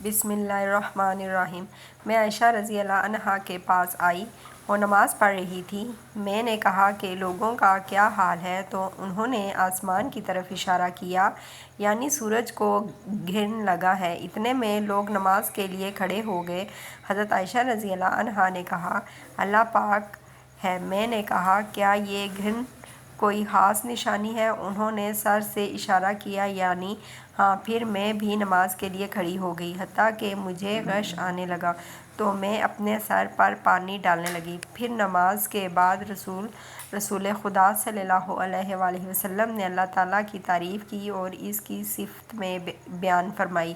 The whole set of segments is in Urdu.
بسم اللہ الرحمن الرحیم۔ میں عائشہ رضی اللہ عنہا کے پاس آئی، وہ نماز پڑھ رہی تھی۔ میں نے کہا کہ لوگوں کا کیا حال ہے؟ تو انہوں نے آسمان کی طرف اشارہ کیا، یعنی سورج کو گرنے لگا ہے۔ اتنے میں لوگ نماز کے لیے کھڑے ہو گئے۔ حضرت عائشہ رضی اللہ عنہا نے کہا، اللہ پاک ہے۔ میں نے کہا، کیا یہ گرنا کوئی خاص نشانی ہے؟ انہوں نے سر سے اشارہ کیا، یعنی ہاں۔ پھر میں بھی نماز کے لیے کھڑی ہو گئی، حتیٰ کہ مجھے غش آنے لگا تو میں اپنے سر پر پانی ڈالنے لگی۔ پھر نماز کے بعد رسول خدا صلی اللہ علیہ وآلہ وسلم نے اللہ تعالیٰ کی تعریف کی اور اس کی صفت میں بیان فرمائی۔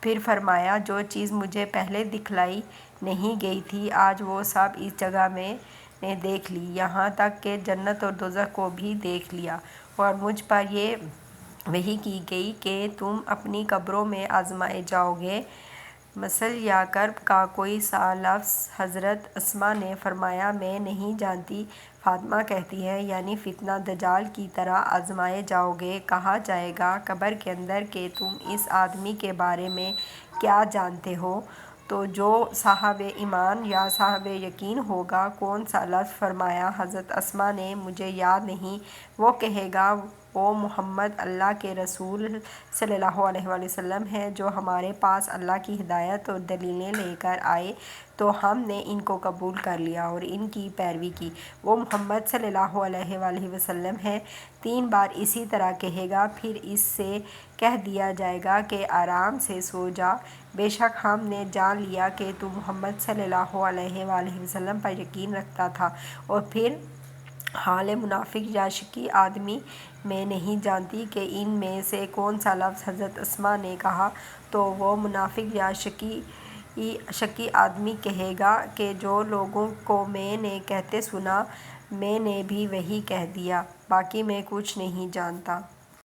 پھر فرمایا، جو چیز مجھے پہلے دکھلائی نہیں گئی تھی، آج وہ سب اس جگہ میں نے دیکھ لی، یہاں تک کہ جنت اور دوزخ کو بھی دیکھ لیا۔ اور مجھ پر یہ وحی کی گئی کہ تم اپنی قبروں میں آزمائے جاؤ گے۔ مثل یا کرب کا کوئی سا لفظ؟ حضرت اسماء نے فرمایا، میں نہیں جانتی۔ فاطمہ کہتی ہیں، یعنی فتنہ دجال کی طرح آزمائے جاؤ گے۔ کہا جائے گا قبر کے اندر کہ تم اس آدمی کے بارے میں کیا جانتے ہو؟ تو جو صاحب ایمان یا صاحب یقین ہوگا۔ کون سا لفظ؟ فرمایا حضرت اسماء نے، مجھے یاد نہیں۔ وہ کہے گا، وہ محمد اللہ کے رسول صلی اللہ علیہ وآلہ وسلم ہیں، جو ہمارے پاس اللہ کی ہدایت اور دلیلیں لے کر آئے تو ہم نے ان کو قبول کر لیا اور ان کی پیروی کی۔ وہ محمد صلی اللہ علیہ وآلہ وسلم ہیں۔ 3 بار اسی طرح کہے گا، پھر اس سے کہہ دیا جائے گا کہ آرام سے سو جا، بے شک ہم نے جان لیا کہ تو محمد صلی اللہ علیہ وآلہ وسلم پر یقین رکھتا تھا۔ اور پھر حال منافق یا شکی آدمی، میں نہیں جانتی کہ ان میں سے کون سا لفظ حضرت اسماء نے کہا۔ تو وہ منافق یا شکی آدمی کہے گا کہ جو لوگوں کو میں نے کہتے سنا، میں نے بھی وہی کہہ دیا، باقی میں کچھ نہیں جانتا۔